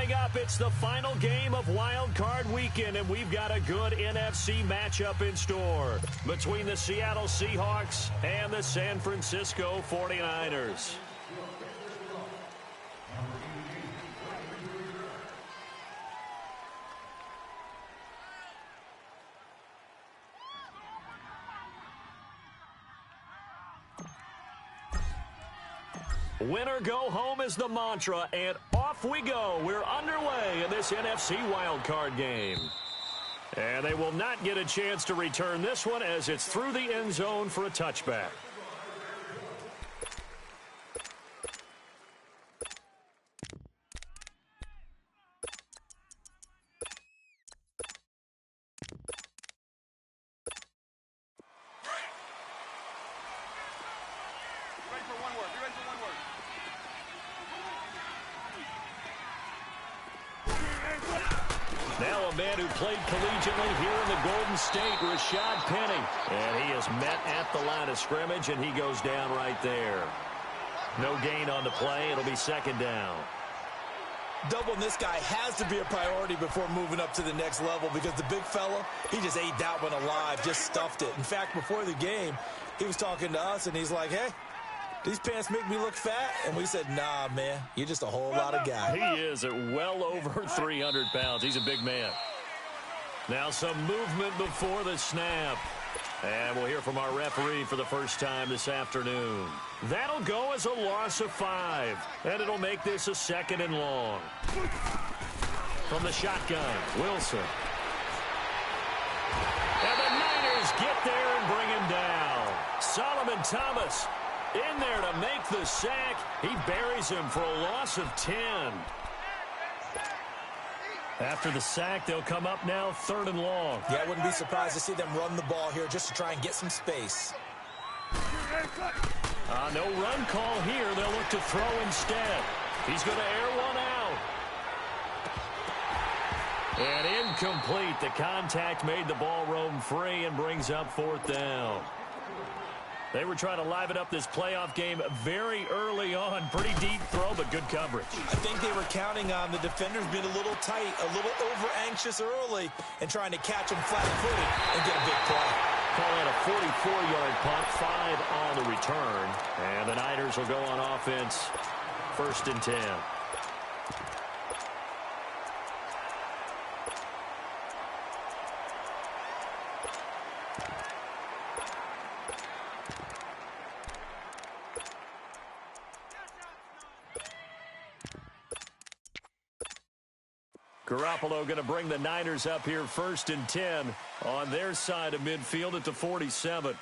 Coming up, it's the final game of Wild Card Weekend, and we've got a good NFC matchup in store between the Seattle Seahawks and the San Francisco 49ers. Win or go home is the mantra, and off we go. We're underway in this NFC wildcard game. And they will not get a chance to return this one as it's through the end zone for a touchback. Now a man who played collegiately here in the Golden State, Rashad Penny. And he is met at the line of scrimmage, and he goes down right there. No gain on the play. It'll be second down. Doubling this guy has to be a priority before moving up to the next level because the big fella, he just ate that one alive, just stuffed it. In fact, before the game, he was talking to us, and he's like, hey, these pants make me look fat? And we said, nah, man, you're just a whole lot of guy. He is at well over 300 pounds. He's a big man. Now some movement before the snap. And we'll hear from our referee for the first time this afternoon. That'll go as a loss of 5. And it'll make this a second and long. From the shotgun, Wilson. And the Niners get there and bring him down. Solomon Thomas in there to make the sack. He buries him for a loss of 10. After the sack, they'll come up now third and long. Yeah, I wouldn't be surprised to see them run the ball here just to try and get some space. No run call here. They'll look to throw instead. He's going to air one out. And incomplete. The contact made the ball roam free and brings up fourth down. They were trying to liven up this playoff game very early on. Pretty deep throw, but good coverage. I think they were counting on the defenders being a little tight, a little over-anxious early, and trying to catch them flat-footed and get a big play. Call it a 44-yard punt, 5 on the return. And the Niners will go on offense, first and 10. Garoppolo going to bring the Niners up here first and 10 on their side of midfield at the 47.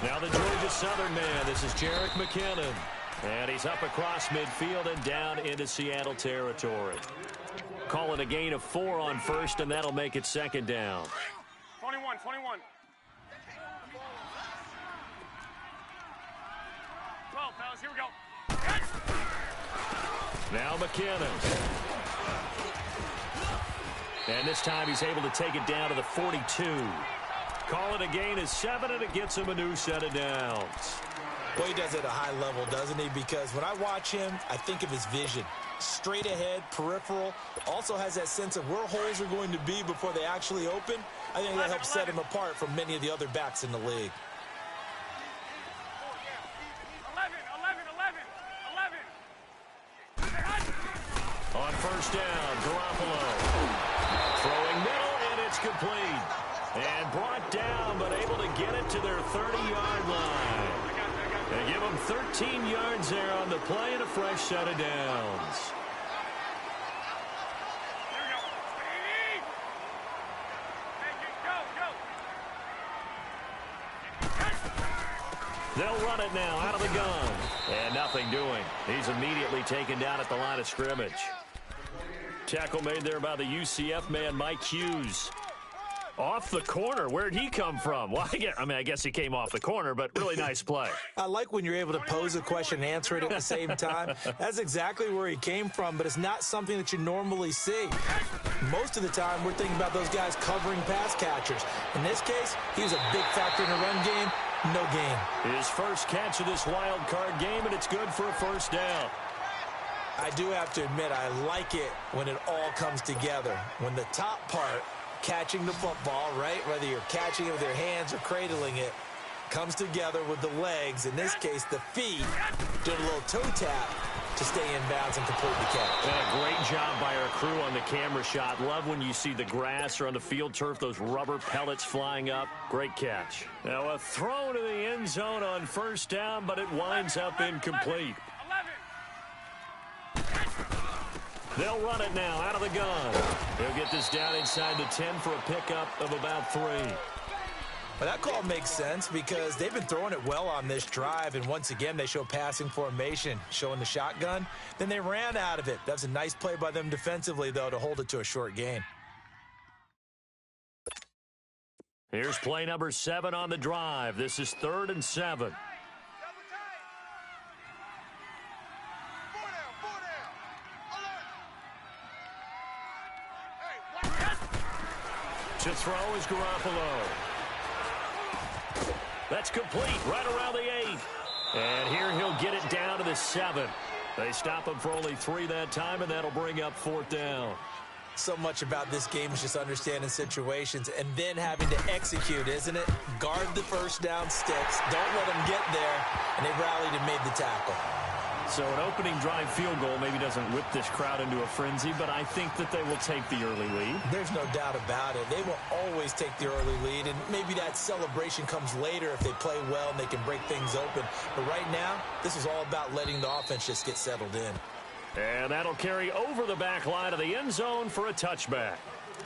Now the Georgia Southern man. This is Jerick McKinnon. And he's up across midfield and down into Seattle territory. Call it a gain of 4 on first, and that'll make it second down. 21. Well, fellas, here we go. Now McKinnon. And this time he's able to take it down to the 42. Call it a gain of 7, and it gets him a new set of downs. Well, he does it at a high level, doesn't he? Because when I watch him, I think of his vision. Straight ahead, peripheral. Also has that sense of where holes are going to be before they actually open. I think that helps set him apart from many of the other backs in the league. 11. On first down, Garoppolo. Throwing middle, and it's complete. And brought down, but able to get it to their 30-yard line. They give them 13 yards there on the play and a fresh set of downs. They'll run it now out of the gun. And nothing doing. He's immediately taken down at the line of scrimmage. Tackle made there by the UCF man, Mike Hughes. Off the corner. Where'd he come from? Well, I guess he came off the corner, but really nice play. I like when you're able to pose a question and answer it at the same time. That's exactly where he came from, but it's not something that you normally see. Most of the time, we're thinking about those guys covering pass catchers. In this case, he was a big factor in the run game. No gain. His first catch of this wild card game, and it's good for a first down. I do have to admit, I like it when it all comes together. When the top part, catching the football, right, whether you're catching it with your hands or cradling it, comes together with the legs, in this case the feet, doing a little toe tap to stay in bounds and complete the catch. Yeah, great job by our crew on the camera shot. Love when you see the grass or on the field turf, those rubber pellets flying up. Great catch. Now a throw to the end zone on first down, but it winds up incomplete. 11. They'll run it now out of the gun. They'll get this down inside the 10 for a pickup of about 3. Well, that call makes sense because they've been throwing it well on this drive, and once again they show passing formation, showing the shotgun. Then they ran out of it. That's a nice play by them defensively, though, to hold it to a short gain. Here's play number 7 on the drive. This is 3rd and 7. To throw is Garoppolo. That's complete right around the 8. And here he'll get it down to the 7. They stop him for only 3 that time, and that'll bring up 4th down. So much about this game is just understanding situations and then having to execute, isn't it? Guard the first down sticks. Don't let them get there. And they rallied and made the tackle. So an opening drive field goal maybe doesn't whip this crowd into a frenzy, but I think that they will take the early lead. There's no doubt about it. They will always take the early lead, and maybe that celebration comes later if they play well and they can break things open. But right now, this is all about letting the offense just get settled in. And that'll carry over the back line of the end zone for a touchback.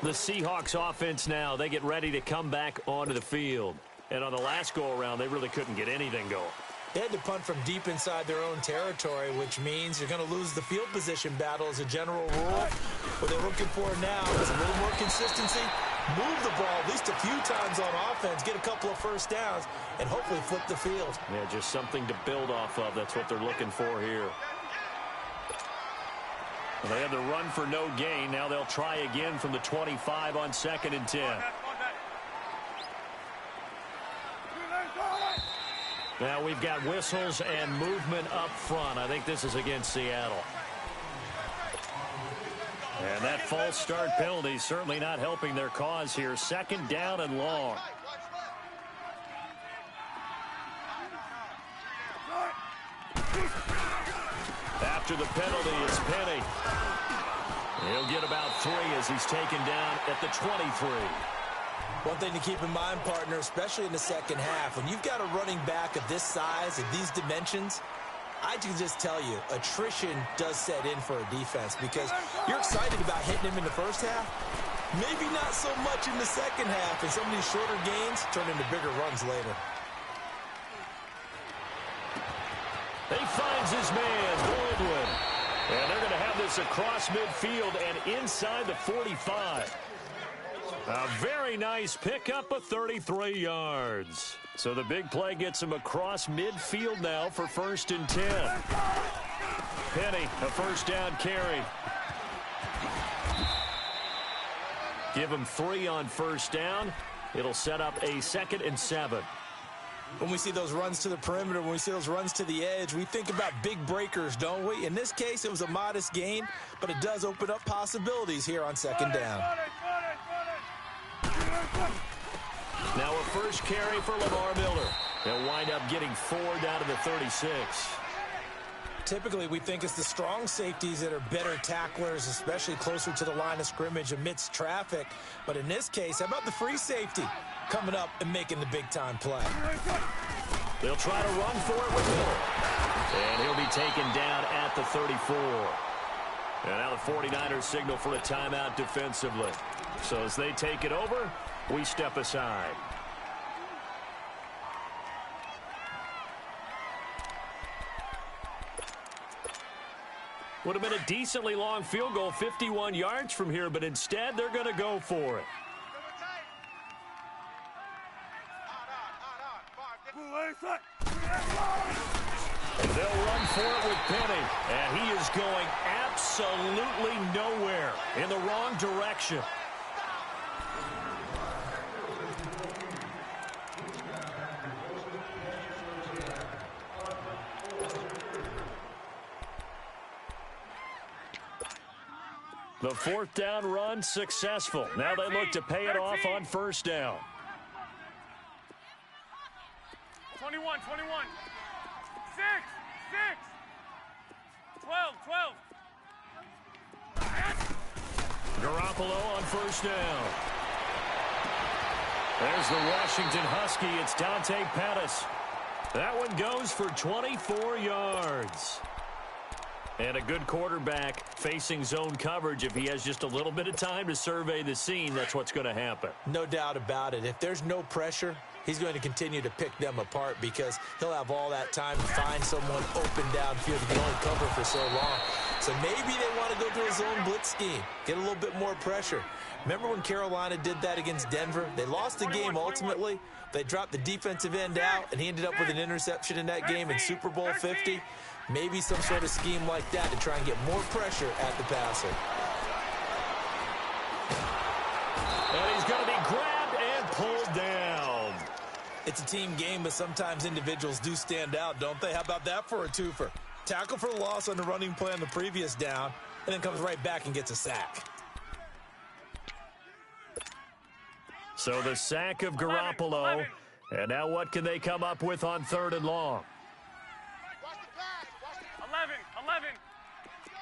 The Seahawks offense now, they get ready to come back onto the field. And on the last go-around, they really couldn't get anything going. They had to punt from deep inside their own territory, which means you're going to lose the field position battle as a general rule. What they're looking for now is a little more consistency, move the ball at least a few times on offense, get a couple of first downs, and hopefully flip the field. Yeah, just something to build off of. That's what they're looking for here. Well, they had the run for no gain. Now they'll try again from the 25 on 2nd and 10. Now we've got whistles and movement up front. I think this is against Seattle. And that false start penalty certainly not helping their cause here. 2nd down and long. After the penalty, it's Penny. He'll get about 3 as he's taken down at the 23. One thing to keep in mind, partner, especially in the second half, when you've got a running back of this size, of these dimensions, I can just tell you, attrition does set in for a defense because you're excited about hitting him in the first half. Maybe not so much in the second half, and some of these shorter gains turn into bigger runs later. He finds his man, Baldwin. And they're going to have this across midfield and inside the 45. A very nice pickup of 33 yards. So the big play gets him across midfield now for 1st and 10. Penny, a first down carry. Give him 3 on first down. It'll set up a 2nd and 7. When we see those runs to the perimeter, when we see those runs to the edge, we think about big breakers, don't we? In this case, it was a modest gain, but it does open up possibilities here on 2nd down. Now a first carry for Lamar Miller. They'll wind up getting 4 down to the 36. Typically, we think it's the strong safeties that are better tacklers, especially closer to the line of scrimmage amidst traffic. But in this case, how about the free safety coming up and making the big-time play? They'll try to run for it with Miller. And he'll be taken down at the 34. And now the 49ers signal for a timeout defensively. So as they take it over, we step aside. Would have been a decently long field goal, 51 yards from here, but instead they're going to go for it. They'll run for it with Penny, and he is going absolutely nowhere, in the wrong direction. The fourth down run successful. Now they look to pay it off on first down. 21, 21. 6, 6. 12, 12. Garoppolo on first down. There's the Washington Husky. It's Dante Pettis. That one goes for 24 yards. And a good quarterback facing zone coverage. If he has just a little bit of time to survey the scene, that's what's going to happen. No doubt about it. If there's no pressure, he's going to continue to pick them apart because he'll have all that time to find someone open downfield. He can only cover for so long. So maybe they want to go to a zone blitz scheme, get a little bit more pressure. Remember when Carolina did that against Denver? They lost the game ultimately. They dropped the defensive end out, and he ended up with an interception in that game in Super Bowl 50. Maybe some sort of scheme like that to try and get more pressure at the passer. And he's going to be grabbed and pulled down. It's a team game, but sometimes individuals do stand out, don't they? How about that for a twofer? Tackle for the loss on the running play on the previous down, and then comes right back and gets a sack. So the sack of Garoppolo. And now what can they come up with on third and long? 11, 11.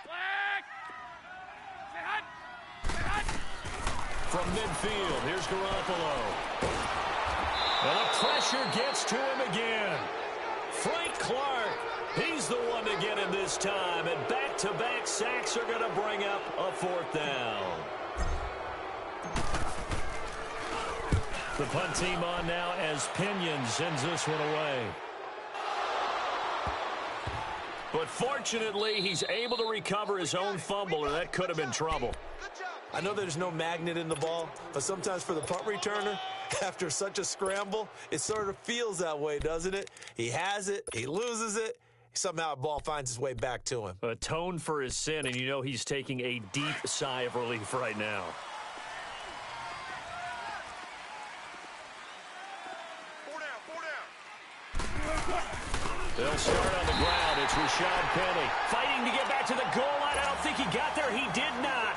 Flag. Say hut. Say hut. From midfield, here's Garoppolo. And the pressure gets to him again. Frank Clark, he's the one to get him this time. And back-to-back sacks are going to bring up a fourth down. The punt team on now as Pinion sends this one away. But fortunately, he's able to recover his own fumble, or that could have been trouble. I know there's no magnet in the ball, but sometimes for the punt returner, after such a scramble, it sort of feels that way, doesn't it? He has it, he loses it, somehow the ball finds its way back to him. Atone for his sin, and you know he's taking a deep sigh of relief right now. They'll start on the ground. It's Rashad Penny fighting to get back to the goal line. I don't think he got there. He did not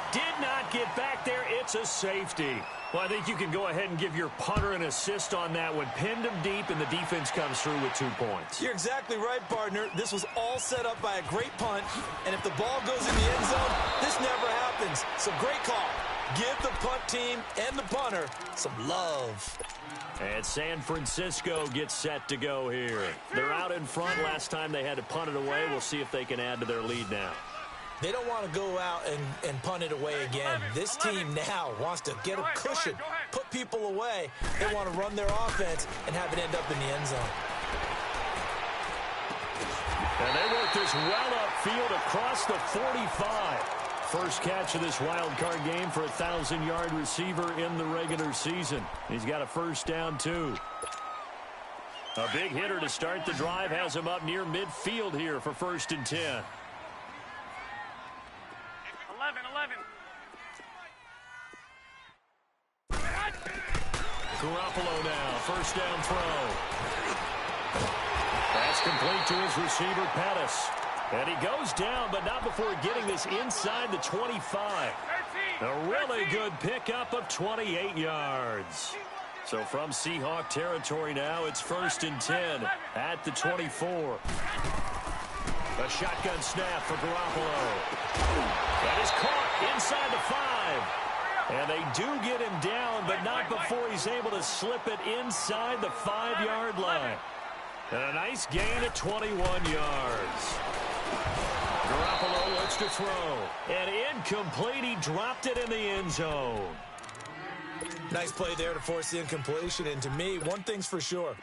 get back there. It's a safety. Well, I think you can go ahead and give your punter an assist on that one. Pinned him deep, and the defense comes through with 2 points. You're exactly right, partner. This was all set up by a great punt, and if the ball goes in the end zone, this never happens. So great call. Give the punt team and the punter some love. And San Francisco gets set to go here. They're out in front. Last time they had to punt it away. We'll see if they can add to their lead now. They don't want to go out and punt it away again. This team now wants to get a cushion, put people away. They want to run their offense and have it end up in the end zone. And they work this well upfield across the 45. First catch of this wild card game for a 1,000-yard receiver in the regular season. He's got a first down, too. A big hitter to start the drive has him up near midfield here for 1st and 10. 11, 11. Garoppolo now, first down throw. That's complete to his receiver, Pettis. And he goes down, but not before getting this inside the 25. A really good pickup of 28 yards. So from Seahawk territory now, it's 1st and 10 at the 24. A shotgun snap for Garoppolo. That is caught inside the 5. And they do get him down, but not before he's able to slip it inside the 5-yard line. And a nice gain of 21 yards. Garoppolo looks to throw. And incomplete. He dropped it in the end zone. Nice play there to force the incompletion. And to me, one thing's for sure.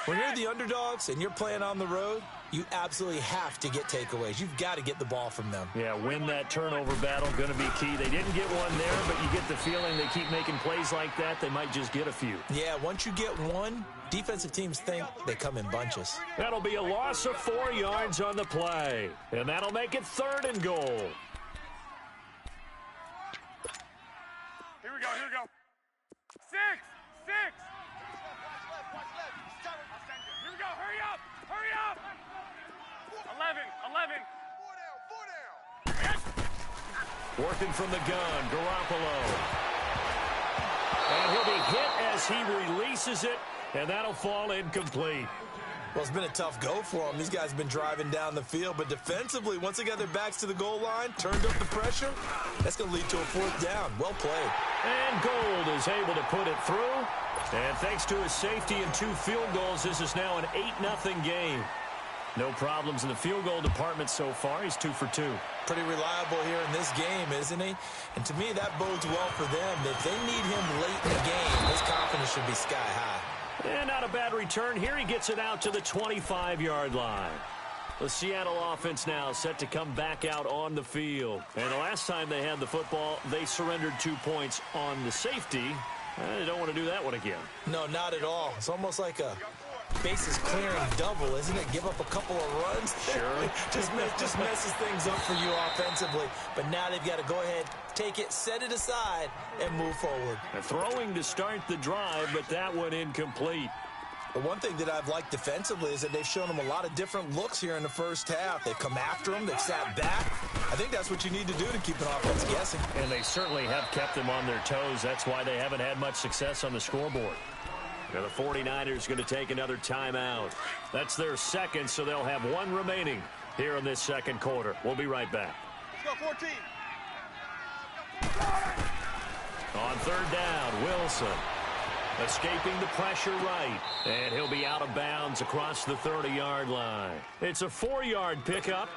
When you're the underdogs and you're playing on the road, you absolutely have to get takeaways. You've got to get the ball from them. Yeah, win that turnover battle, going to be key. They didn't get one there, but you get the feeling they keep making plays like that, they might just get a few. Yeah, once you get one, defensive teams think they come in bunches. That'll be a loss of 4 yards on the play, and that'll make it 3rd and goal. Here we go, here we go. 6, 6. Here we go, hurry up, hurry up. 11, 11. 4 down. Working from the gun, Garoppolo. And he'll be hit as he releases it, and that'll fall incomplete. Well, it's been a tough go for them. These guys have been driving down the field, but defensively, once they got their backs to the goal line, turned up the pressure, that's going to lead to a fourth down. Well played. And Gold is able to put it through. And thanks to his safety and 2 field goals, this is now an 8-0 game. No problems in the field goal department so far. He's 2 for 2. Pretty reliable here in this game, isn't he? And to me, that bodes well for them. If they need him late in the game, his confidence should be sky high. And not a bad return. Here he gets it out to the 25-yard line. The Seattle offense now set to come back out on the field. And the last time they had the football, they surrendered 2 points on the safety. They don't want to do that one again. No, not at all. It's almost like a bases clearing double, isn't it? Give up a couple of runs. Sure. just messes things up for you offensively. But now they've got to go ahead, take it, set it aside, and move forward. They're throwing to start the drive, but that one incomplete. The one thing that I've liked defensively is that they've shown them a lot of different looks here in the first half. They've come after them. They've sat back. I think that's what you need to do to keep an offense guessing. And they certainly have kept them on their toes. That's why they haven't had much success on the scoreboard. Now the 49ers going to take another timeout. That's their second, so they'll have 1 remaining here in this second quarter. We'll be right back. Let's go, 14. On third down, Wilson escaping the pressure right. And he'll be out of bounds across the 30-yard line. It's a 4-yard pickup,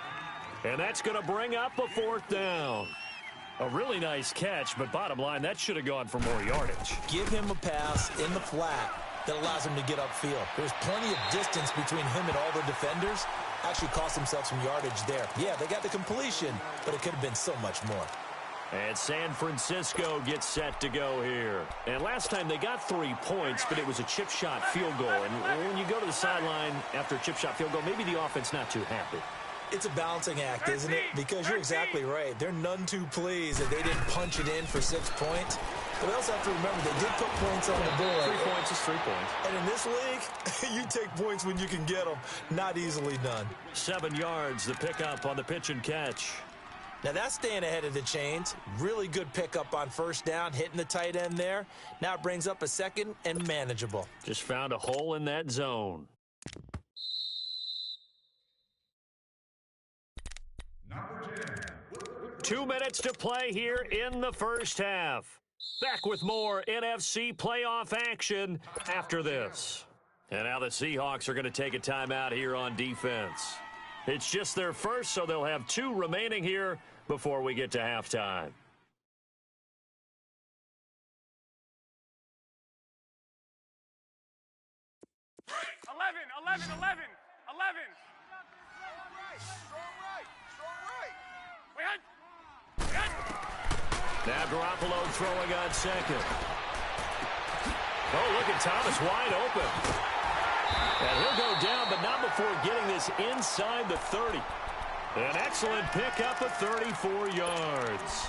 and that's going to bring up a 4th down. A really nice catch, but bottom line, that should have gone for more yardage. Give him a pass in the flat that allows him to get upfield. There's plenty of distance between him and all the defenders. Actually cost himself some yardage there. Yeah, they got the completion, but it could have been so much more. And San Francisco gets set to go here. And last time they got 3 points, but it was a chip shot field goal. And when you go to the sideline after a chip shot field goal, maybe the offense not too happy. It's a balancing act, isn't it? Because you're exactly right. They're none too pleased that they didn't punch it in for 6 points. But we also have to remember they did put points on the board. 3 points is 3 points. And in this league, you take points when you can get them. Not easily done. 7 yards, the pickup on the pitch and catch. Now that's staying ahead of the chains. Really good pickup on first down, hitting the tight end there. Now it brings up a second and manageable. Just found a hole in that zone. Two minutes to play here in the first half. Back with more NFC playoff action after this. And now the Seahawks are going to take a timeout here on defense. It's just their first, so they'll have 2 remaining here before we get to halftime. Eleven. Now Garoppolo throwing on second. Oh, look at Thomas wide open. And he'll go down, but not before getting this inside the 30. An excellent pickup of 34 yards.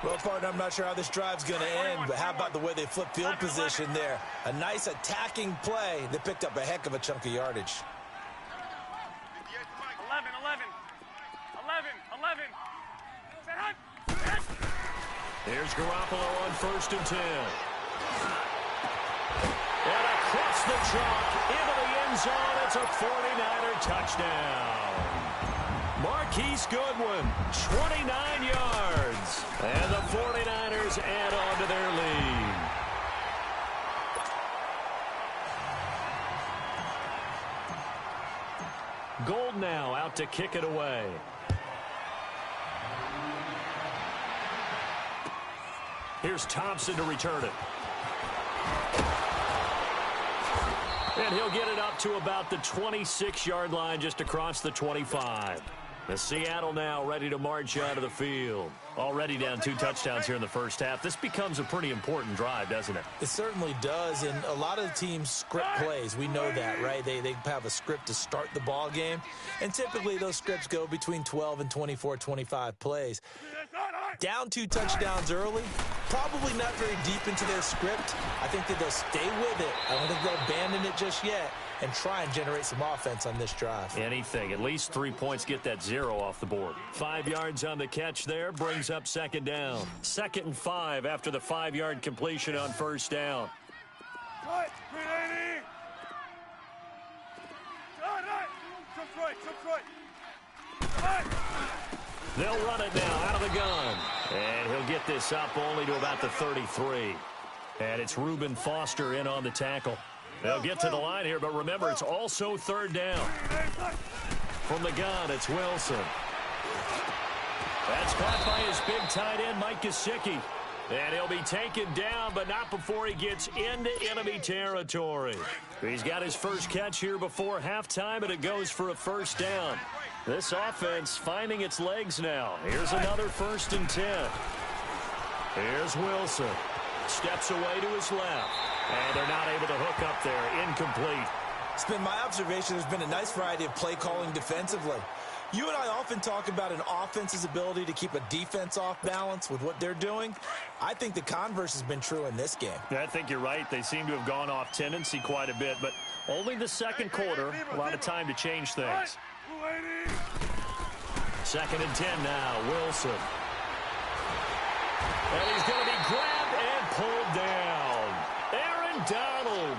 Well, partner, I'm not sure how this drive's going to end, but how about the way they flip field position there? A nice attacking play. They picked up a heck of a chunk of yardage. 11. Here's Garoppolo on 1st and 10. And across the chalk into the end zone. It's a 49er touchdown. Marquise Goodwin, 29 yards. And the 49ers add on to their lead. Gold now out to kick it away. Here's Thompson to return it. And he'll get it up to about the 26-yard line, just across the 25. The Seattle now ready to march out of the field. Already down 2 touchdowns here in the first half. This becomes a pretty important drive, doesn't it? It certainly does, and a lot of the teams script plays. We know that, right? They have a script to start the ball game, and typically those scripts go between 12 and 24, 25 plays. Down 2 touchdowns early, probably not very deep into their script. I think that they'll stay with it. I don't think they'll abandon it just yet and try and generate some offense on this drive. Anything. At least 3 points, get that 0 off the board. 5 yards on the catch there, brings up second down. 2nd and 5 after the 5-yard completion on first down. Right, 380. Right. Jump right. Right. They'll run it now out of the gun. And he'll get this up only to about the 33. And it's Reuben Foster in on the tackle. They'll get to the line here, but remember, it's also 3rd down. From the gun, it's Wilson. That's caught by his big tight end, Mike Gesicki. And he'll be taken down, but not before he gets into enemy territory. He's got his first catch here before halftime, and it goes for a 1st down. This offense finding its legs now. Here's another 1st and 10. Here's Wilson. Steps away to his left. And they're not able to hook up there. Incomplete. It's been my observation there's been a nice variety of play calling defensively. You and I often talk about an offense's ability to keep a defense off balance with what they're doing. I think the converse has been true in this game. I think you're right. They seem to have gone off tendency quite a bit, but only the 2nd quarter. A lot of time to change things. 2nd and 10 now. Wilson. And he's going to be grabbed and pulled down. Aaron Donald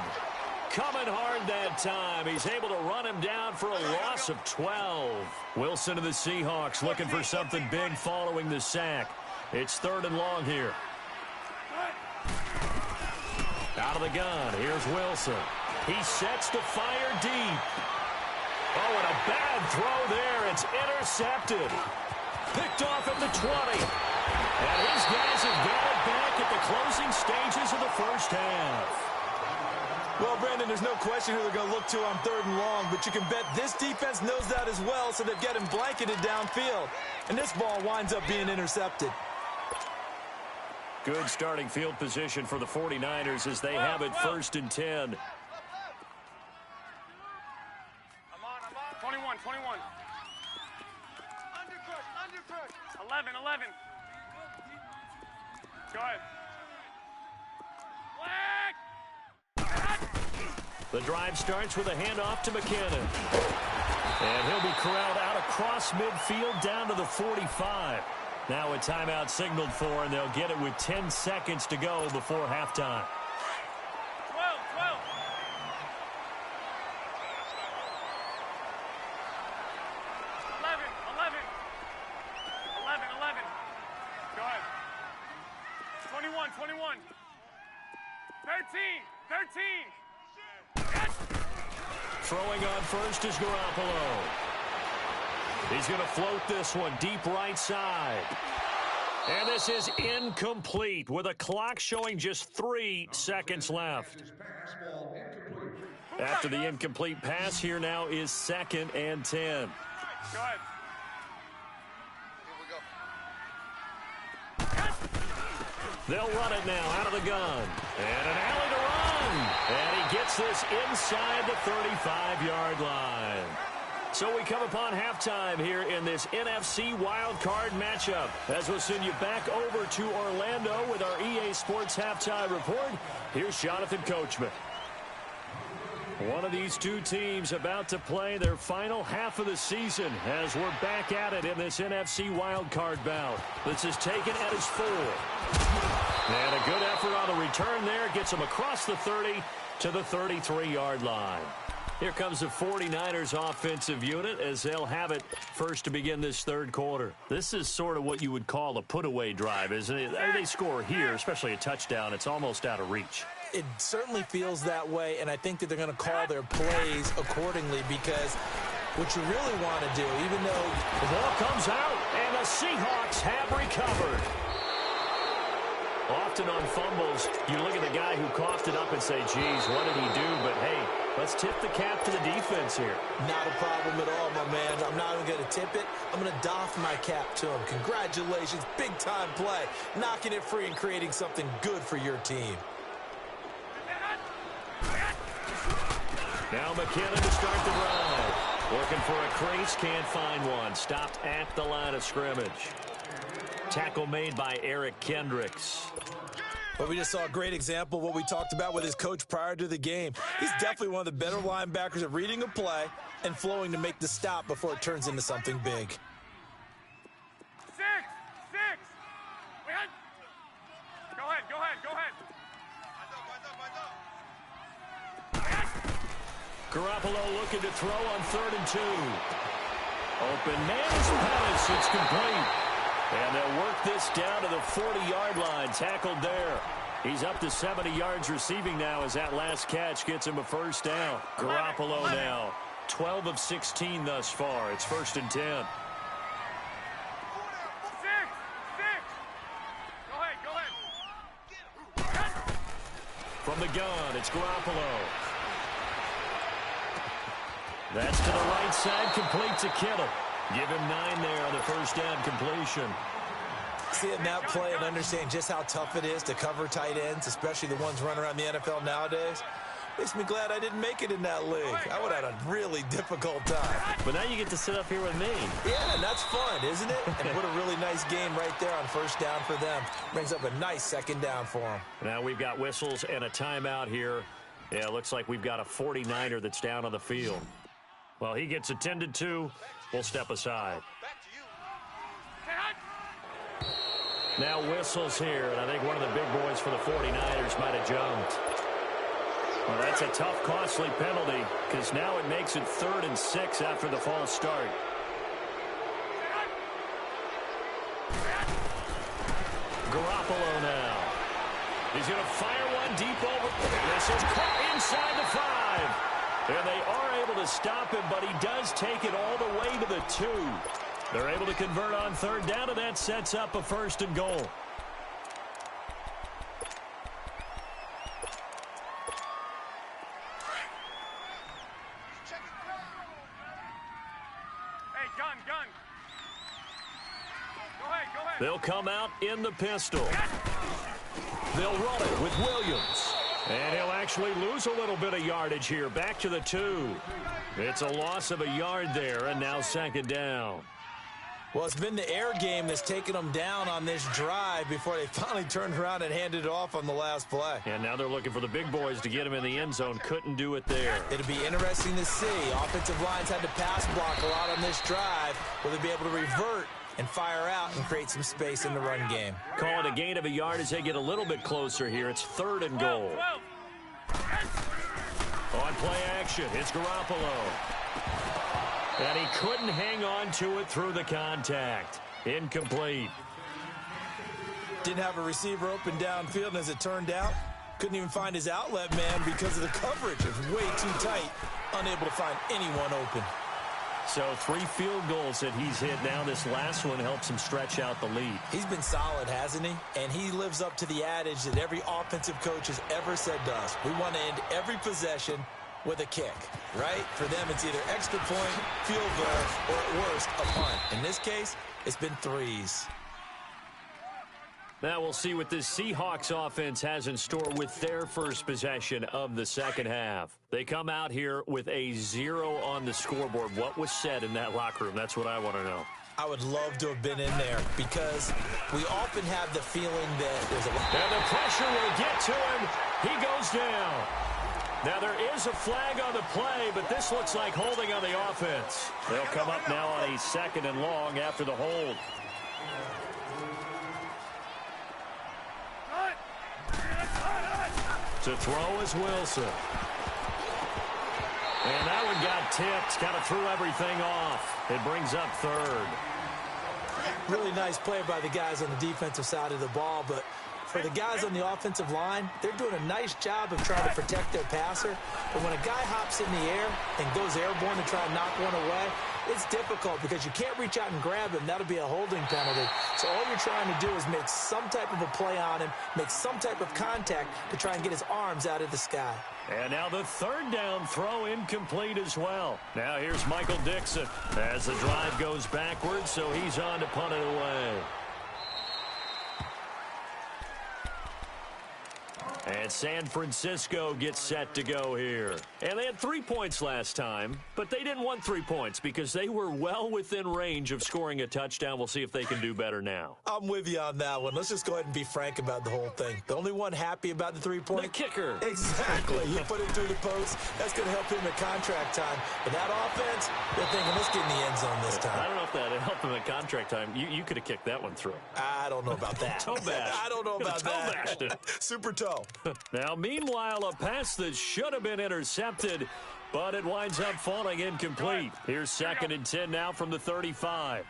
coming hard that time. He's able to run him down for a loss of 12. Wilson and the Seahawks looking for something big following the sack. It's 3rd and long here. Out of the gun. Here's Wilson. He sets to fire deep. Oh, and a bad throw there. It's intercepted. Picked off at the 20. And his guys have got it back at the closing stages of the first half. Well, Brandon, there's no question who they're going to look to on 3rd and long, but you can bet this defense knows that as well, so they've got him blanketed downfield. And this ball winds up being intercepted. Good starting field position for the 49ers as they have it 1st and 10. I'm on. 21. Undercut. 11. Go ahead. The drive starts with a handoff to McKinnon. And he'll be corralled out across midfield down to the 45. Now a timeout signaled for, and they'll get it with 10 seconds to go before halftime. 12. 11. Go ahead. 21. 13. Throwing on first is Garoppolo. He's going to float this one deep right side. And this is incomplete with a clock showing just 3 seconds left. After the incomplete pass, here now is 2nd and 10. Go ahead. They'll run it now out of the gun. And an alley to run. And he gets this inside the 35-yard line. So we come upon halftime here in this NFC wildcard matchup. As we'll send you back over to Orlando with our EA Sports halftime report, here's Jonathan Coachman. One of these two teams about to play their final half of the season as we're back at it in this NFC wildcard bout. This is taken at his 4. And a good effort on the return there. Gets him across the 30 to the 33-yard line. Here comes the 49ers offensive unit as they'll have it first to begin this 3rd quarter. This is sort of what you would call a put-away drive, isn't it? They score here, especially a touchdown. It's almost out of reach. It certainly feels that way, and I think that they're going to call their plays accordingly because what you really want to do, even though the ball comes out, and the Seahawks have recovered. Often on fumbles, you look at the guy who coughed it up and say, geez, what did he do? But, hey, let's tip the cap to the defense here. Not a problem at all, my man. I'm not even going to tip it. I'm going to doff my cap to him. Congratulations, big-time play. Knocking it free and creating something good for your team. Now McKinnon to start the drive. Looking for a crease, can't find one. Stopped at the line of scrimmage. Tackle made by Eric Kendricks. But we just saw a great example of what we talked about with his coach prior to the game. He's definitely one of the better linebackers at reading a play and flowing to make the stop before it turns into something big. 6, 6. Go ahead. Garoppolo looking to throw on 3rd and 2. Open man's pass. It's complete. And they'll work this down to the 40-yard line. Tackled there. He's up to 70 yards receiving now as that last catch gets him a first down. Garoppolo now 12 of 16 thus far. It's 1st and 10. 6. Go ahead. From the gun, it's Garoppolo. That's to the right side, complete to Kittle. Give him 9 there on the first down completion. Seeing that play and understanding just how tough it is to cover tight ends, especially the ones running around the NFL nowadays, makes me glad I didn't make it in that league. I would have had a really difficult time. But now you get to sit up here with me. Yeah, and that's fun, isn't it? And put a really nice game right there on first down for them. Brings up a nice second down for them. Now we've got whistles and a timeout here. Yeah, it looks like we've got a 49er that's down on the field. Well, he gets attended to. We'll step aside. Now whistles here, and I think one of the big boys for the 49ers might have jumped. Well, that's a tough, costly penalty because now it makes it 3rd and 6 after the false start. Garoppolo now. He's going to fire one deep over. This is caught inside the 5. And they are able to stop him, but he does take it all the way to the 2. They're able to convert on 3rd down, and that sets up a 1st and goal. Hey, gun. Go ahead. They'll come out in the pistol. They'll run it with Williams. And he'll actually lose a little bit of yardage here. Back to the 2. It's a loss of a yard there, and now 2nd down. Well, it's been the air game that's taken them down on this drive before they finally turned around and handed it off on the last play. And now they're looking for the big boys to get him in the end zone. Couldn't do it there. It'll be interesting to see. Offensive lines had to pass block a lot on this drive. Will they be able to revert and fire out and create some space in the run game? Call it a gain of a yard as they get a little bit closer here. It's 3rd and goal. 12. On play action, it's Garoppolo. And he couldn't hang on to it through the contact. Incomplete. Didn't have a receiver open downfield, and as it turned out, couldn't even find his outlet man because of the coverage. It was way too tight, unable to find anyone open. So 3 field goals that he's hit now. This last one helps him stretch out the lead. He's been solid, hasn't he? And he lives up to the adage that every offensive coach has ever said to us. We want to end every possession with a kick, right? For them, it's either extra point, field goal, or at worst, a punt. In this case, it's been 3s. Now we'll see what this Seahawks offense has in store with their first possession of the second half. They come out here with a 0 on the scoreboard. What was said in that locker room? That's what I want to know. I would love to have been in there because we often have the feeling that there's a... And the pressure will get to him. He goes down. Now there is a flag on the play, but this looks like holding on the offense. They'll come up now on a 2nd and long after the hold. To throw is Wilson. And that one got tipped, kind of threw everything off. It brings up 3rd. Really nice play by the guys on the defensive side of the ball, but for the guys on the offensive line, they're doing a nice job of trying to protect their passer. But when a guy hops in the air and goes airborne to try and knock one away, it's difficult because you can't reach out and grab him. That'll be a holding penalty. So all you're trying to do is make some type of a play on him, make some type of contact to try and get his arms out of the sky. And now the 3rd down throw incomplete as well. Now here's Michael Dixon as the drive goes backwards, so he's on to punt it away. And And San Francisco gets set to go here. And they had 3 points last time, but they didn't want 3 points because they were well within range of scoring a touchdown. We'll see if they can do better now. I'm with you on that one. Let's just go ahead and be frank about the whole thing. The only one happy about the 3-point? The kicker. Exactly. You put it through the post. That's going to help him at contract time. But that offense, they're thinking, let's get in the end zone this time. I don't know if that helped him at contract time. You could have kicked that one through. I don't know about that. Toe bash. I don't know about that. Bashed it. Super toe. Now, meanwhile, a pass that should have been intercepted, but it winds up falling incomplete. Here's 2nd and 10 now from the 35.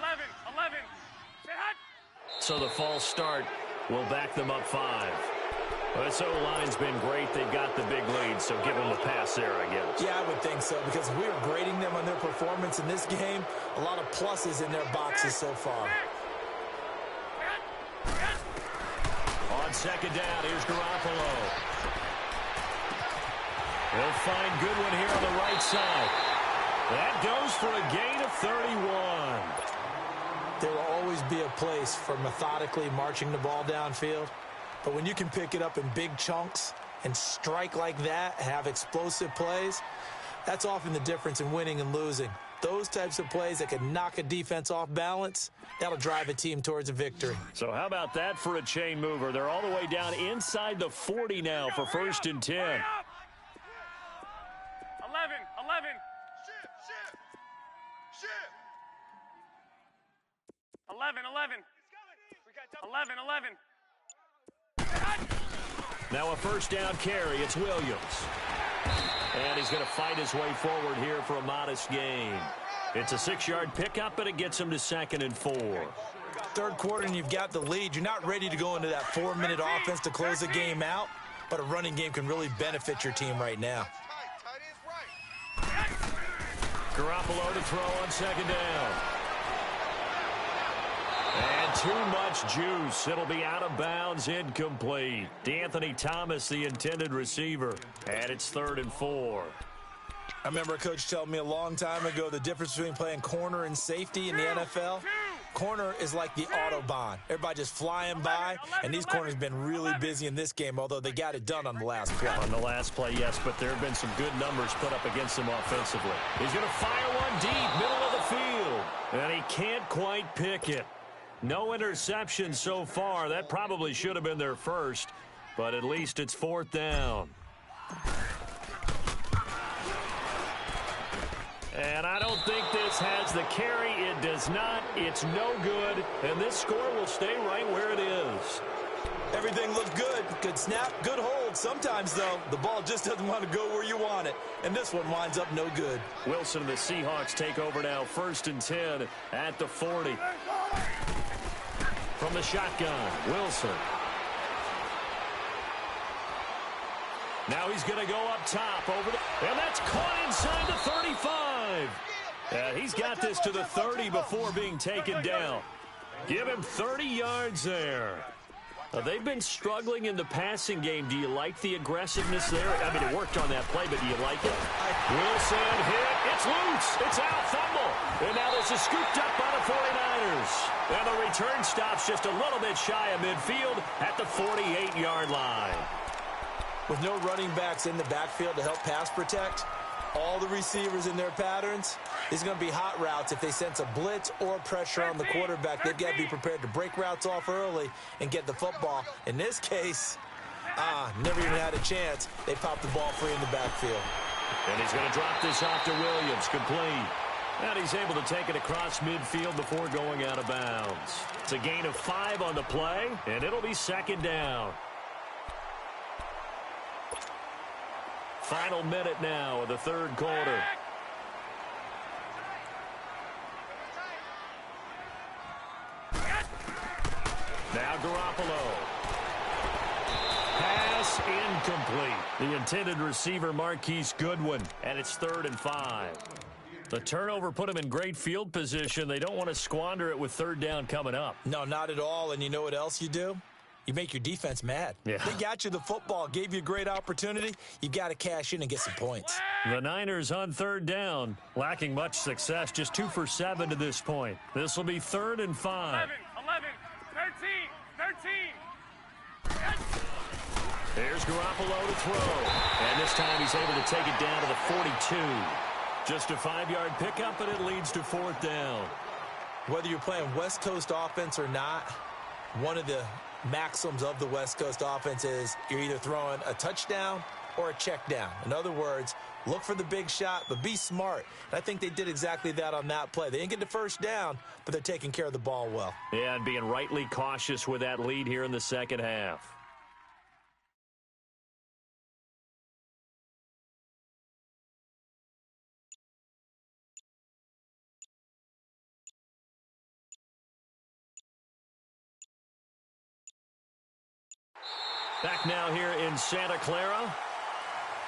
11. Sit hot. So the false start will back them up 5. Well, this O-line's been great. They've got the big lead, so give them a pass there, I guess. Yeah, I would think so, because if we were grading them on their performance in this game, a lot of pluses in their boxes so far. On 2nd down, here's Garoppolo. He'll find Goodwin here on the right side. That goes for a gain of 31. There will always be a place for methodically marching the ball downfield. But when you can pick it up in big chunks and strike like that, have explosive plays, that's often the difference in winning and losing. Those types of plays that can knock a defense off balance, that'll drive a team towards a victory. So how about that for a chain mover? They're all the way down inside the 40 now for 1st and 10. 11. 11. Now a 1st down carry. It's Williams. And he's going to fight his way forward here for a modest gain. It's a 6-yard pickup, but it gets him to 2nd and 4. Third quarter and you've got the lead. You're not ready to go into that 4-minute offense to close the game out, but a running game can really benefit your team right now. Garoppolo to throw on 2nd down. And too much juice. It'll be out of bounds, incomplete. DeAnthony Thomas, the intended receiver. And it's 3rd and 4. I remember a coach telling me a long time ago the difference between playing corner and safety in the NFL. Corner is like the Autobahn. Everybody just flying by, and these corners have been really busy in this game, although they got it done on the last play. On the last play, yes, but there have been some good numbers put up against them offensively. He's going to fire one deep, middle of the field, and he can't quite pick it. No interception so far. That probably should have been their first, but at least it's 4th down. And I don't think this has the carry. It does not. It's no good. And this score will stay right where it is. Everything looked good. Good snap, good hold. Sometimes, though, the ball just doesn't want to go where you want it. And this one winds up no good. Wilson and the Seahawks take over now. 1st and 10 at the 40. From the shotgun, Wilson. Now he's going to go up top over the... And that's caught inside the 35. He's got this to the 30 before being taken down. Give him 30 yards there. They've been struggling in the passing game. Do you like the aggressiveness there? I mean, it worked on that play, but do you like it? Wilson hit. It's loose. It's out. Fumble. And now this is scooped up by the 49ers. And the return stops just a little bit shy of midfield at the 48-yard line. With no running backs in the backfield to help pass protect, all the receivers in their patterns, these are going to be hot routes. If they sense a blitz or pressure on the quarterback, they've got to be prepared to break routes off early and get the football. In this case, never even had a chance. They popped the ball free in the backfield. And he's going to drop this off to Williams, complete. And he's able to take it across midfield before going out of bounds. It's a gain of 5 on the play, and it'll be 2nd down. Final minute now of the 3rd quarter. Now Garoppolo. Pass incomplete. The intended receiver, Marquise Goodwin, and it's 3rd and 5. The turnover put him in great field position. They don't want to squander it with 3rd down coming up. No, not at all. And you know what else you do? You make your defense mad. Yeah. They got you the football, gave you a great opportunity. You got to cash in and get some points. The Niners on 3rd down, lacking much success, just 2 for 7 to this point. This will be 3rd and 5. 11, 13. Here's Garoppolo to throw. And this time he's able to take it down to the 42. Just a 5-yard pickup, and it leads to 4th down. Whether you're playing West Coast offense or not, one of the maxims of the West Coast offense is you're either throwing a touchdown or a check down. In other words, look for the big shot, but be smart. And I think they did exactly that on that play. They didn't get the first down, but they're taking care of the ball well. Yeah, and being rightly cautious with that lead here in the second half. Back now here in Santa Clara.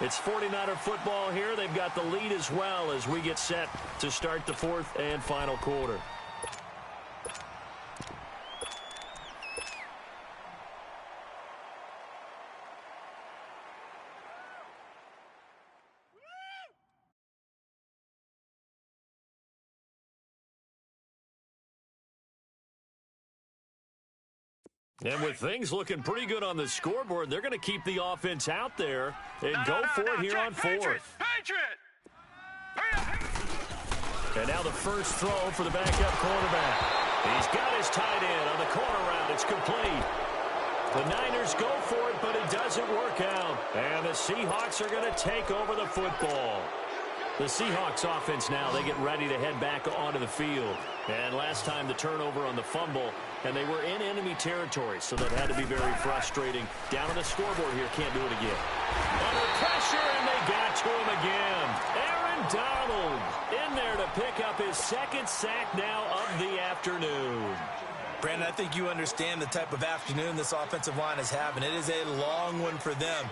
It's 49er football here. They've got the lead as well as we get set to start the 4th and final quarter. And with things looking pretty good on the scoreboard, they're going to keep the offense out there and go for it here on 4th. And now the first throw for the backup quarterback. He's got his tight end on the corner route. It's complete. The Niners go for it, but it doesn't work out. And the Seahawks are going to take over the football. The Seahawks offense now, they get ready to head back onto the field. And last time the turnover on the fumble, and they were in enemy territory, so that had to be very frustrating. Down on the scoreboard here, can't do it again. Under pressure, and they got to him again. Aaron Donald in there to pick up his 2nd sack now of the afternoon. Brandon, I think you understand the type of afternoon this offensive line is having. It is a long one for them.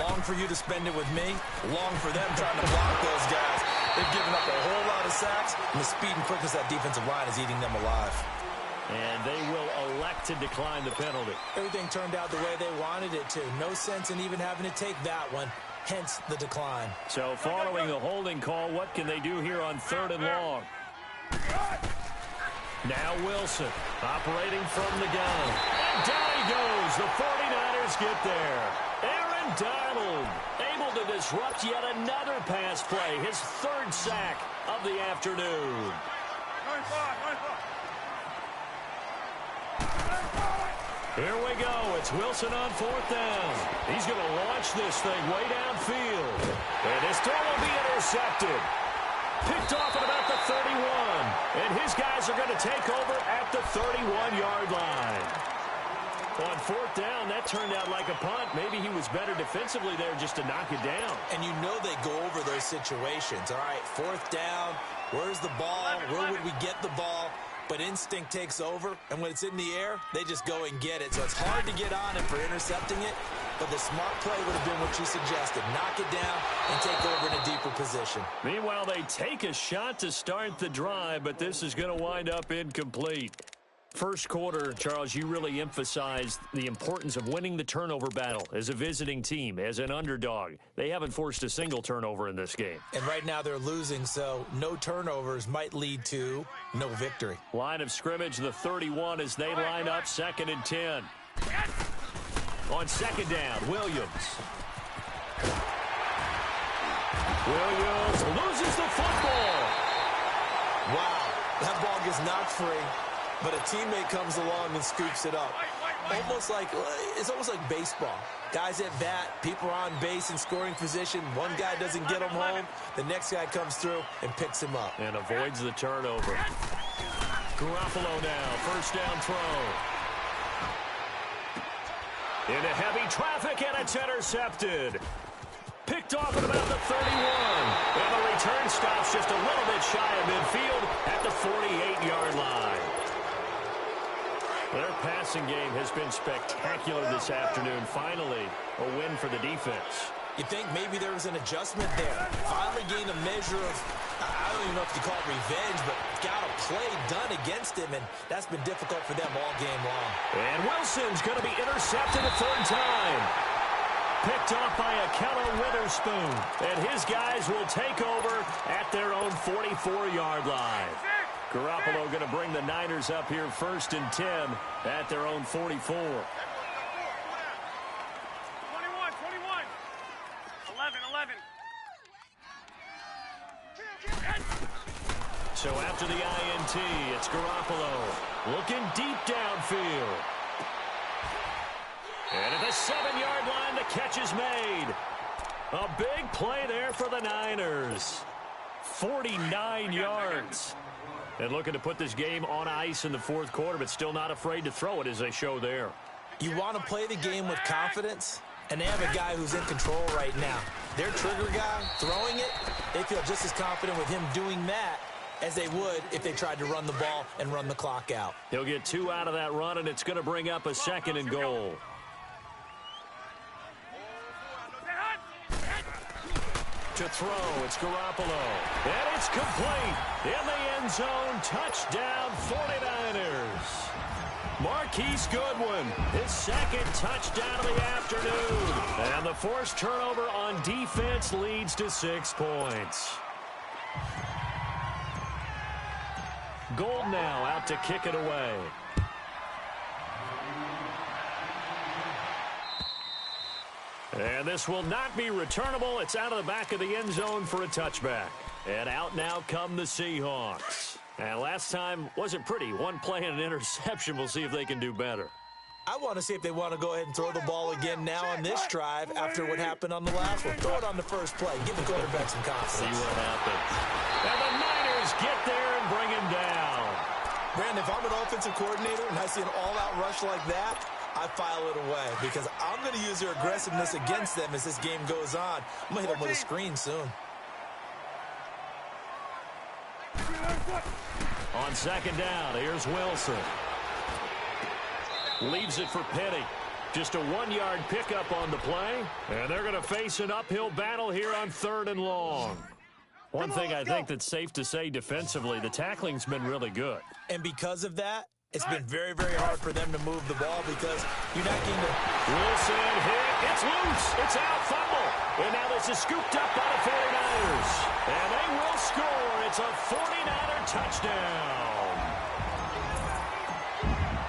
Long for you to spend it with me. Long for them trying to block those guys. They've given up a whole lot of sacks, and the speed and quickness of that defensive line is eating them alive. And they will elect to decline the penalty. Everything turned out the way they wanted it to. No sense in even having to take that one, hence the decline. So following the holding call, what can they do here on 3rd and long? Now Wilson operating from the gun. And down he goes. The 49ers get there. Aaron Donald able to disrupt yet another pass play. His 3rd sack of the afternoon. Here we go. It's Wilson on 4th down. He's going to launch this thing way downfield. And his throw will be intercepted. Picked off at about the 31. And his guys are going to take over at the 31-yard line. On 4th down, that turned out like a punt. Maybe he was better defensively there just to knock it down. And you know they go over those situations. All right, 4th down. Where's the ball? Where would we get the ball? But instinct takes over, and when it's in the air, they just go and get it. So it's hard to get on it for intercepting it, but the smart play would have been what you suggested. Knock it down and take over in a deeper position. Meanwhile, they take a shot to start the drive, but this is going to wind up incomplete. First quarter, Charles, you really emphasized the importance of winning the turnover battle as a visiting team, as an underdog. They haven't forced a single turnover in this game. And right now they're losing, so no turnovers might lead to no victory. Line of scrimmage, the 31 as they line up 2nd and 10. On 2nd down, Williams. Williams loses the football. Wow, that ball gets knocked free. But a teammate comes along and scoops it up. It's almost like baseball. Guys at bat, people are on base in scoring position. One guy doesn't get him home. The next guy comes through and picks him up. And avoids the turnover. Garoppolo now, 1st down throw. Into heavy traffic, and it's intercepted. Picked off at about the 31. And the return stops just a little bit shy of midfield at the 48-yard line. Their passing game has been spectacular this afternoon. Finally, a win for the defense. You think maybe there was an adjustment there. Finally gained a measure of, I don't even know if you call it revenge, but got a play done against him, and that's been difficult for them all game long. And Wilson's going to be intercepted a 3rd time. Picked off by a Keller Witherspoon. And his guys will take over at their own 44-yard line. Garoppolo going to bring the Niners up here 1st and 10 at their own 44. 21, 11, 11. So after the INT, it's Garoppolo looking deep downfield. And at the 7-yard line, the catch is made. A big play there for the Niners. 49 yards. And looking to put this game on ice in the 4th quarter, but still not afraid to throw it as they show there. You want to play the game with confidence, and they have a guy who's in control right now. Their trigger guy, throwing it, they feel just as confident with him doing that as they would if they tried to run the ball and run the clock out. He'll get 2 out of that run, and it's going to bring up a 2nd and goal. To throw, it's Garoppolo. And it's complete. In the end zone, touchdown 49ers. Marquise Goodwin, his 2nd touchdown of the afternoon. And the forced turnover on defense leads to 6 points. Gold now out to kick it away. And this will not be returnable. It's out of the back of the end zone for a touchback. And out now come the Seahawks. And last time wasn't pretty. One play and an interception. We'll see if they can do better. I want to see if they want to go ahead and throw the ball again now on this drive after what happened on the last one. Throw it on the first play. Give the quarterback some confidence. See what happens. And the Niners get there and bring him down. Brandon, if I'm an offensive coordinator and I see an all-out rush like that, I file it away because I'm going to use their aggressiveness against them as this game goes on. I'm going to hit them with a screen soon. On 2nd down, here's Wilson. Leaves it for Penny. Just a 1-yard pickup on the play. And they're going to face an uphill battle here on 3rd and long. One thing I think that's safe to say defensively, the tackling's been really good. And because of that, it's been very, very hard for them to move the ball because you're not getting the... Wilson hit. It's loose. It's out. Fumble. And now this is scooped up by the 49ers. And they will score. It's a 49er touchdown.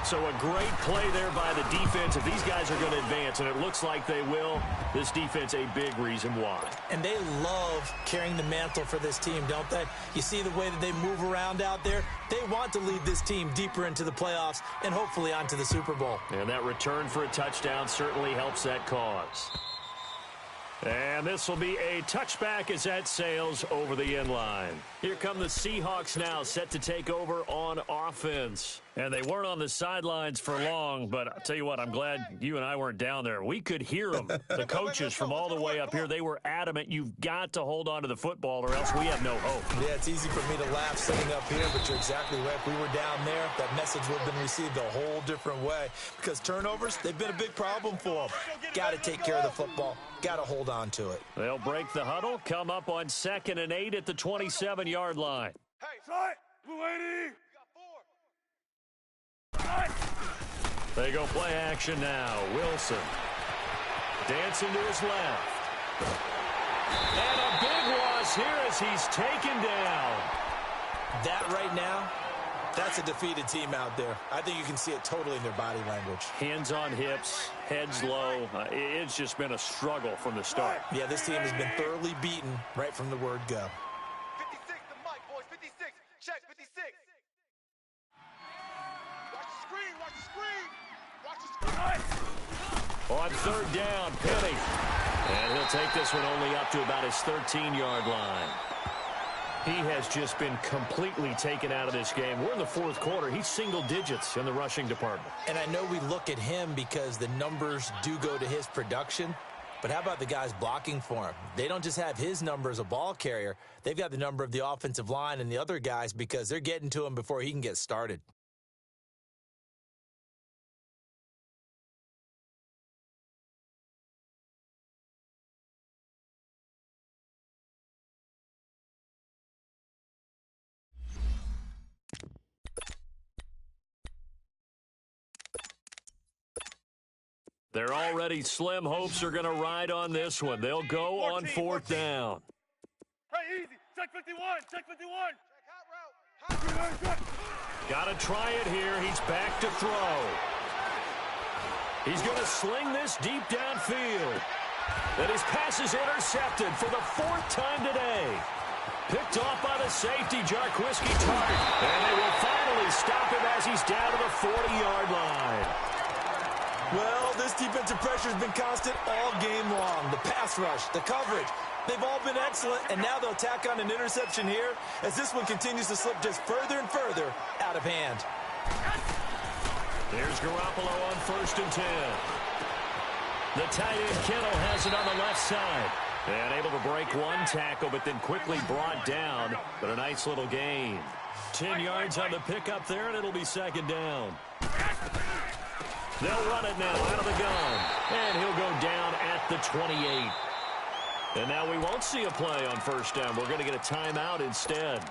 So a great play there by the defense. If these guys are going to advance, and it looks like they will, this defense a big reason why. And they love carrying the mantle for this team, don't they? You see the way that they move around out there? They want to lead this team deeper into the playoffs and hopefully onto the Super Bowl. And that return for a touchdown certainly helps that cause. And this will be a touchback as that sails over the end line. Here come the Seahawks now, set to take over on offense. And they weren't on the sidelines for long, but I'll tell you what, I'm glad you and I weren't down there. We could hear them. The coaches from all the way up here, they were adamant, you've got to hold on to the football or else we have no hope. Yeah, it's easy for me to laugh sitting up here, but you're exactly right. If we were down there, that message would have been received a whole different way. Because turnovers, they've been a big problem for them. Got to take care of the football. Got to hold on to it. They'll break the huddle, come up on 2nd and 8 at the 27-yard line. Hey, shot! Blue 80! They go play action now. Wilson dancing to his left. And a big loss here as he's taken down. That right now, that's a defeated team out there. I think you can see it totally in their body language. Hands on hips, heads low. It's just been a struggle from the start. Yeah, this team has been thoroughly beaten right from the word go. 56 to Mike, boys. 56. Check, 56. Watch the screen. Watch the screen. Watch the screen. On 3rd down, Penny. And he'll take this one only up to about his 13-yard line. He has just been completely taken out of this game. We're in the 4th quarter. He's single digits in the rushing department. And I know we look at him because the numbers do go to his production. But how about the guys blocking for him? They don't just have his number as a ball carrier. They've got the number of the offensive line and the other guys because they're getting to him before he can get started. They're already slim hopes are going to ride on this one. They'll go on 4th down. Hey, easy. Check 51. Check 51. Check hot route. Got to try it here. He's back to throw. He's going to sling this deep downfield. And his pass is intercepted for the 4th time today. Picked off by the safety, Jarquiski Tart. And they will finally stop him as he's down to the 40-yard line. Well, this defensive pressure has been constant all game long. The pass rush, the coverage, they've all been excellent, and now they'll tack on an interception here as this one continues to slip just further and further out of hand. There's Garoppolo on 1st and 10. The tight end Kittle has it on the left side. And able to break one tackle, but then quickly brought down. But a nice little gain. 10 yards on the pickup there, and it'll be 2nd down. They'll run it now out of the gun. And he'll go down at the 28. And now we won't see a play on 1st down. We're going to get a timeout instead.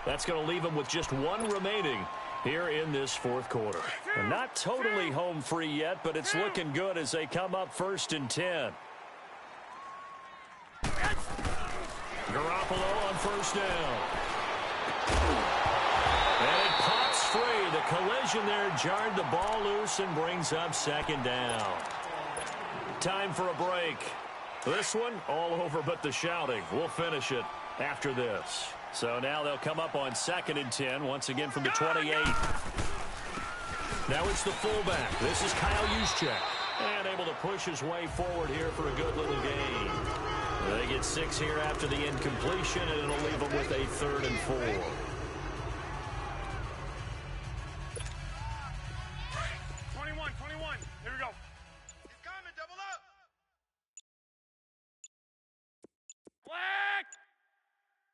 That's going to leave them with just 1 remaining here in this 4th quarter. They're not totally home free yet, but it's looking good as they come up 1st and 10. Garoppolo on 1st down. And it pops free. The collision there jarred the ball loose and brings up 2nd down. Time for a break. This one all over but the shouting. We'll finish it after this. So now they'll come up on 2nd and 10, once again from the 28. Now it's the fullback. This is Kyle Juszczyk. And able to push his way forward here for a good little gain. They get 6 here after the incompletion, and it'll leave them with a 3rd and 4. 21. Here we go. He's coming, double up. Black.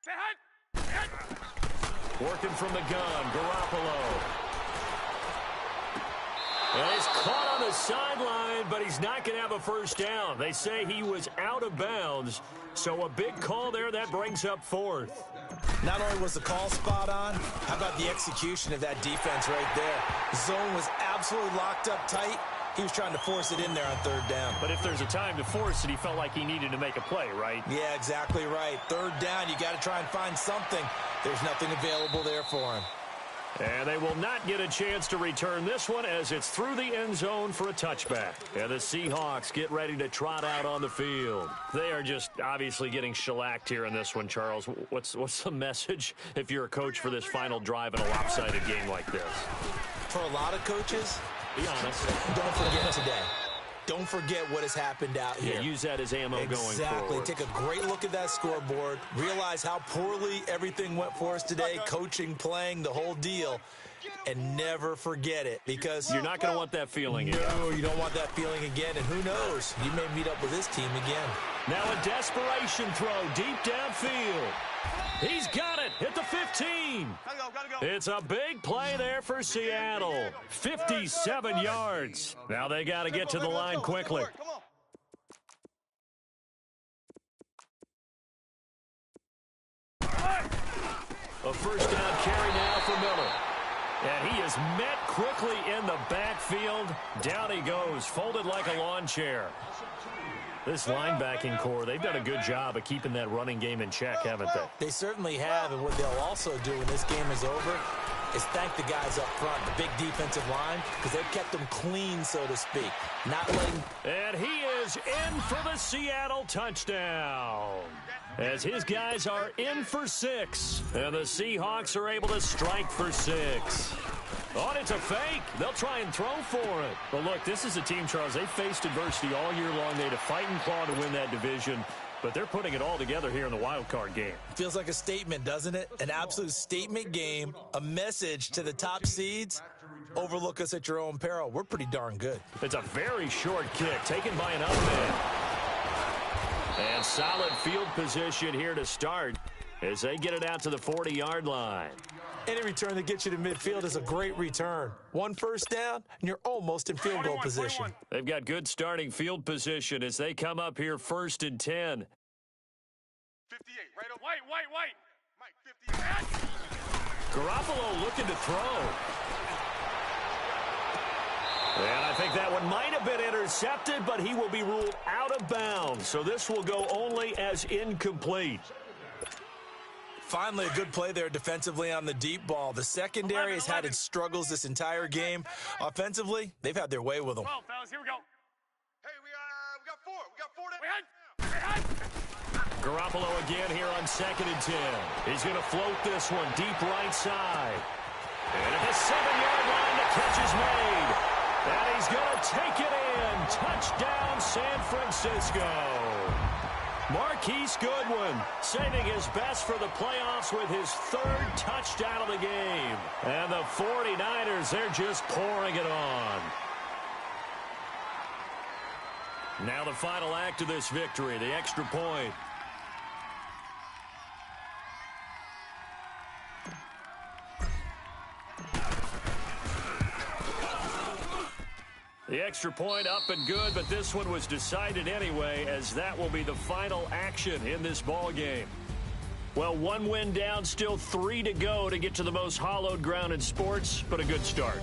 Say hi. Working from the gun, Garoppolo. And he's caught on the sideline, but he's not going to have a 1st down. They say he was out of bounds, so a big call there. That brings up 4th. Not only was the call spot on, how about the execution of that defense right there? The zone was absolutely locked up tight. He was trying to force it in there on 3rd down. But if there's a time to force it, he felt like he needed to make a play, right? Yeah, exactly right. 3rd down, you got to try and find something. There's nothing available there for him. And they will not get a chance to return this one as it's through the end zone for a touchback. And the Seahawks get ready to trot out on the field. They are just obviously getting shellacked here in this one, Charles. What's the message if you're a coach for this final drive in a lopsided game like this? For a lot of coaches, be honest. Don't forget today. Don't forget what has happened out here. Yeah, use that as ammo going forward. Exactly. Take a great look at that scoreboard. Realize how poorly everything went for us today. Coaching, playing, the whole deal. And never forget it, because you're not going to want that feeling again. No, you don't want that feeling again. And who knows? You may meet up with this team again. Now a desperation throw deep downfield. He's got it at the 15. Gotta go. It's a big play there for Seattle. 57 yards. Now they got to get to the line quickly. Come on. A 1st down carry now for Miller. And he is met quickly in the backfield. Down he goes, folded like a lawn chair. This linebacking core, they've done a good job of keeping that running game in check, haven't they? They certainly have, and what they'll also do when this game is over is thank the guys up front, the big defensive line, because they've kept them clean, so to speak. Not letting... And he is in for the Seattle touchdown. As his guys are in for 6. And the Seahawks are able to strike for 6. Oh, and it's a fake. They'll try and throw for it. But look, this is a team, Charles, they faced adversity all year long. They had to fight and claw to win that division. But they're putting it all together here in the wild card game. Feels like a statement, doesn't it? An absolute statement game, a message to the top seeds. Overlook us at your own peril. We're pretty darn good. It's a very short kick taken by an up man. And solid field position here to start as they get it out to the 40-yard line. Any return that gets you to midfield is a great return. 1 1st down, and you're almost in field goal position. 21. They've got good starting field position as they come up here 1st and 10. 58, right up. White. Mike, 58. Garoppolo looking to throw. And I think that one might have been intercepted, but he will be ruled out of bounds. So this will go only as incomplete. Finally, a good play there defensively on the deep ball. The secondary has had its struggles this entire game. Offensively, they've had their way with them. 12, fellas, here we go. Hey, we got four. We got four. Garoppolo again here on 2nd and 10. He's going to float this one deep right side. And at the 7-yard line, the catch is made. And he's going to take it in. Touchdown, San Francisco. Marquise Goodwin saving his best for the playoffs with his 3rd touchdown of the game. And the 49ers, they're just pouring it on. Now the final act of this victory, the extra point. The extra point up and good, but this one was decided anyway, as that will be the final action in this ball game. Well, 1 win down, still 3 to go to get to the most hallowed ground in sports, but a good start.